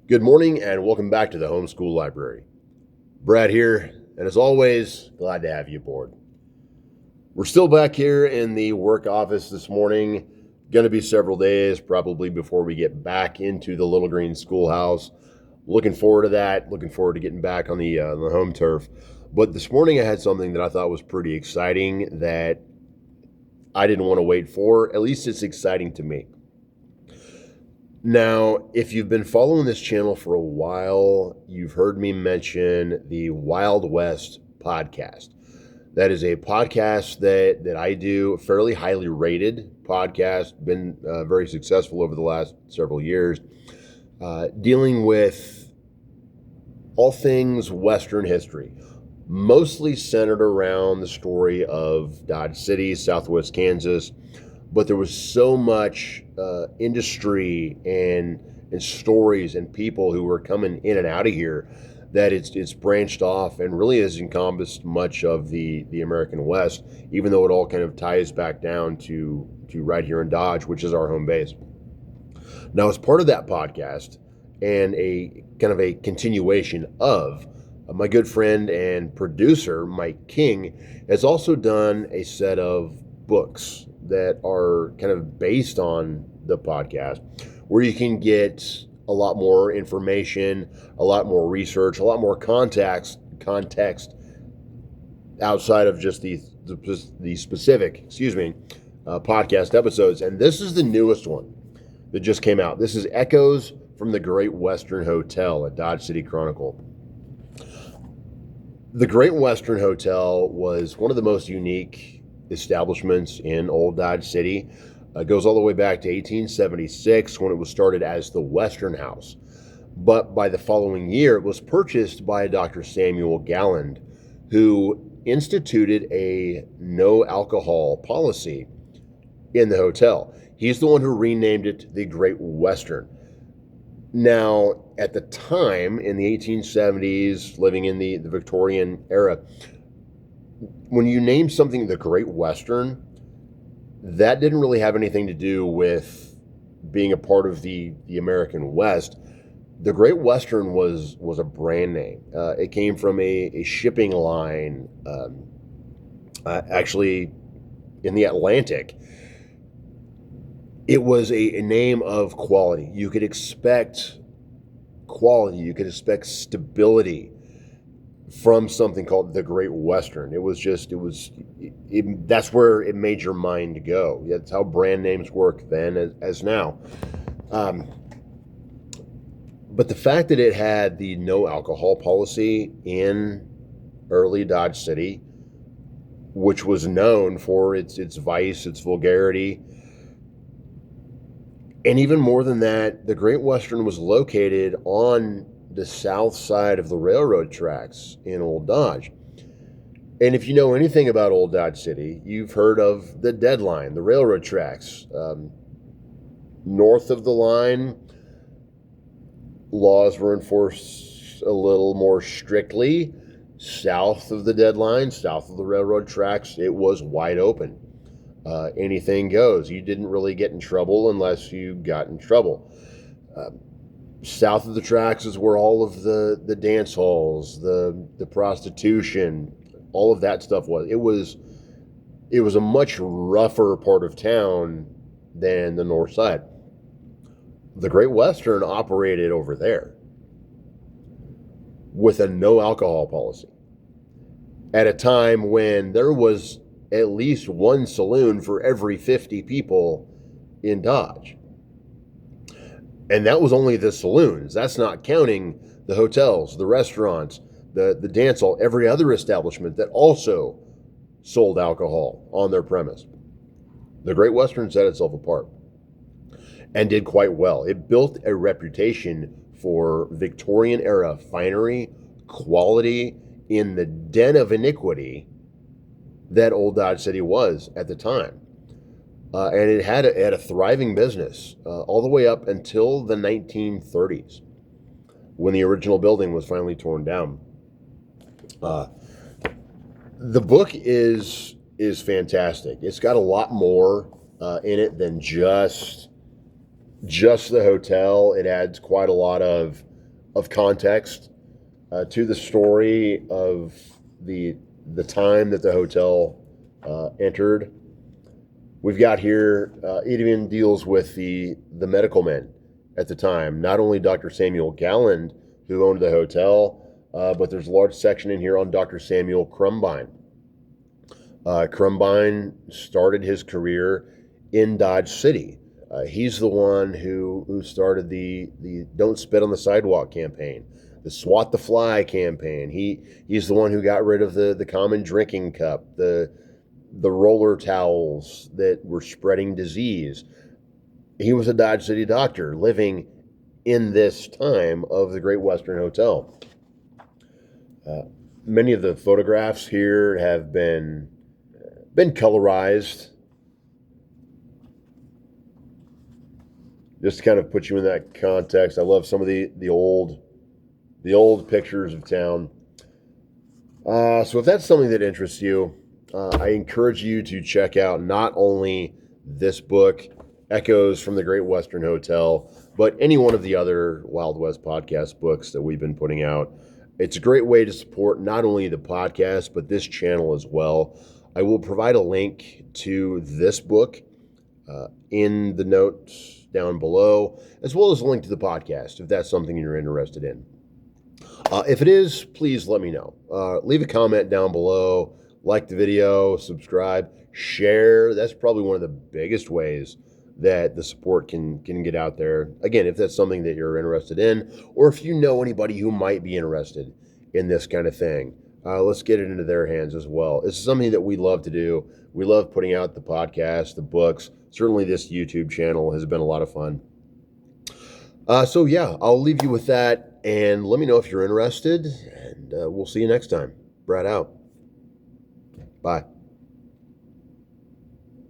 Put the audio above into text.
Good morning and welcome back to the Homeschool Library. Brad here, and as always, glad to have you aboard. We're still back here in the work office this morning. Going to be several days probably before we get back into the Little Green Schoolhouse. Looking forward to that. Looking forward to getting back on the home turf. But this morning I had something that I thought was pretty exciting that I didn't want to wait for. At least it's exciting to me. Now, if you've been following this channel for a while, you've heard me mention the Wild West podcast. That is a podcast that I do, fairly highly rated podcast, been very successful over the last several years, dealing with all things Western history, mostly centered around the story of Dodge City, Southwest Kansas. But there was so much industry and stories and people who were coming in and out of here that it's branched off and really has encompassed much of the American West, even though it all kind of ties back down to right here in Dodge, which is our home base. Now, as part of that podcast and a kind of a continuation of my good friend and producer, Mike King, has also done a set of books that are kind of based on the podcast, where you can get a lot more information, a lot more research, a lot more context outside of just the specific, podcast episodes. And this is the newest one that just came out. This is Echoes from the Great Western Hotel, a Dodge City Chronicle. The Great Western Hotel was one of the most unique establishments in Old Dodge City. Goes all the way back to 1876 when it was started as the Western House. But by the following year, it was purchased by Dr. Samuel Galland, who instituted a no alcohol policy in the hotel. He's the one who renamed it the Great Western. Now, at the time, in the 1870s, living in the Victorian era, when you name something the Great Western, that didn't really have anything to do with being a part of the American West. The Great Western was a brand name. It came from a shipping line, actually in the Atlantic. It was a name of quality. You could expect quality. You could expect stability from something called the Great Western. That's where it made your mind go. That's how brand names work then as now. But the fact that it had the no alcohol policy in early Dodge City, which was known for its vice, its vulgarity, and even more than that, the Great Western was located on the south side of the railroad tracks in Old Dodge. And if you know anything about Old Dodge City, you've heard of the dead line, the railroad tracks. North of the line, laws were enforced a little more strictly. South of the dead line, south of the railroad tracks, it was wide open. Anything goes. You didn't really get in trouble unless you got in trouble. South of the tracks is where all of the dance halls, the prostitution, all of that stuff was. It was a much rougher part of town than the north side. The Great Western operated over there with a no alcohol policy at a time when there was at least one saloon for every 50 people in Dodge. And that was only the saloons. That's not counting the hotels, the restaurants, the dance hall, every other establishment that also sold alcohol on their premise. The Great Western set itself apart and did quite well. It built a reputation for Victorian era finery, quality, in the den of iniquity that Old Dodge City was at the time. And it had a thriving business all the way up until the 1930s, when the original building was finally torn down. The book is fantastic. It's got a lot more in it than just the hotel. It adds quite a lot of of context to the story of the time that the hotel entered. We've got here, it even deals with the medical men at the time, not only Dr. Samuel Galland, who owned the hotel, but there's a large section in here on Dr. Samuel Crumbine. Crumbine started his career in Dodge City. He's the one who started the Don't Spit on the Sidewalk campaign, the Swat the Fly campaign. He's the one who got rid of the common drinking cup, the roller towels that were spreading disease. He was a Dodge City doctor living in this time of the Great Western Hotel. Many of the photographs here have been colorized, just to kind of put you in that context. I love some of the old pictures of town. So if that's something that interests you, I encourage you to check out not only this book, Echoes from the Great Western Hotel, but any one of the other Wild West podcast books that we've been putting out. It's a great way to support not only the podcast, but this channel as well. I will provide a link to this book in the notes down below, as well as a link to the podcast if that's something you're interested in. If it is, please let me know. Leave a comment down below, like the video, subscribe, share. That's probably one of the biggest ways that the support can get out there. Again, if that's something that you're interested in, or if you know anybody who might be interested in this kind of thing, let's get it into their hands as well. This is something that we love to do. We love putting out the podcast, the books. Certainly this YouTube channel has been a lot of fun. So yeah, I'll leave you with that, and let me know if you're interested, and we'll see you next time. Brad out. Bye.